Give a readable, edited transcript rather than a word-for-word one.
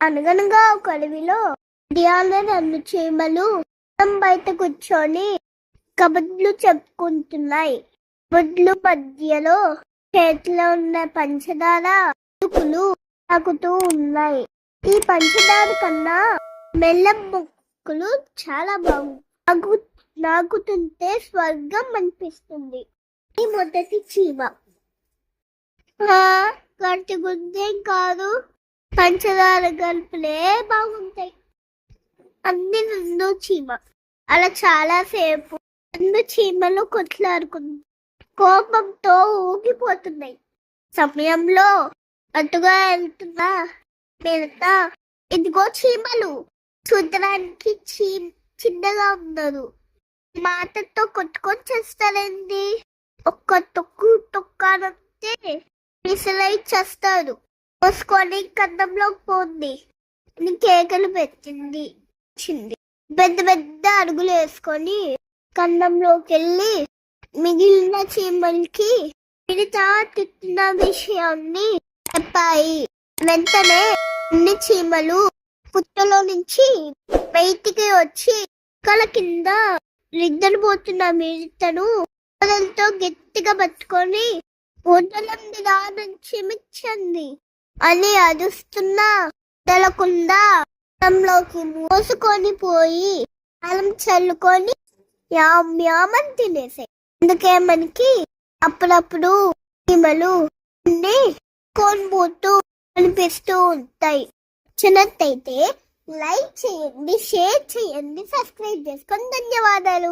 అనగనగా ఒక అడవిలో ఉదయాన్నే 2 చీమలు బయట కూర్చొని కబుర్లు చెప్పుకుంటున్నాయి. కబుర్ల మధ్యలో చేతిలో ఉన్న పంచదార ముక్కులు తాకుతూ ఉన్నాయి. ఈ పంచదార కన్నా బెల్లం ముక్కలు చాలా బాగుంది. నాకుతుంటే స్వర్గం అనిపిస్తుంది. ఈ మొదటి చీమ. గట్టి గుండేం కాదు, పంచదార గల్పులే బాగుంటాయి అన్ని. 2 చీమ అలా చాలా సేపు 2 చీమలు కొట్లాడుకుంది. కోపంతో ఊగిపోతున్నాయి. సమయంలో అటుగా వెళ్తున్నా వెళ్తా ఇదిగో చీమలు చూడడానికి చిన్నగా ఉన్నారు. మాటతో కొట్టుకొని చేస్తారండి. ఒక్క తొక్కానంటే విసిలై చేస్తారు. పోసుకొని కన్నంలోకి పోండి అని కేకలు పెట్టింది. పెద్ద పెద్ద అడుగులు వేసుకొని కన్నంలోకి వెళ్ళి మిగిలిన చీమలకి మిగతా తిట్టిన విషయాన్ని చెప్పాయి. వెంటనే అన్ని చీమలు పుట్టలో నుంచి బయటికి వచ్చి కల కింద నిద్రపోతున్న మిడతను వదలతో గట్టిగా పట్టుకొని వదలంది నుంచి మిచ్చంది అని అరుస్తున్నా తెలకుండా లోకి మోసుకొని పోయి అలం చల్లుకొని యామని తినేసాయి. అందుకే మనకి అప్పుడప్పుడు చీమలు కోన్బోతూ అనిపిస్తూ ఉంటాయి. నచ్చినట్టయితే లైక్ చేయండి, షేర్ చేయండి, సబ్స్క్రైబ్ చేసుకోండి. ధన్యవాదాలు.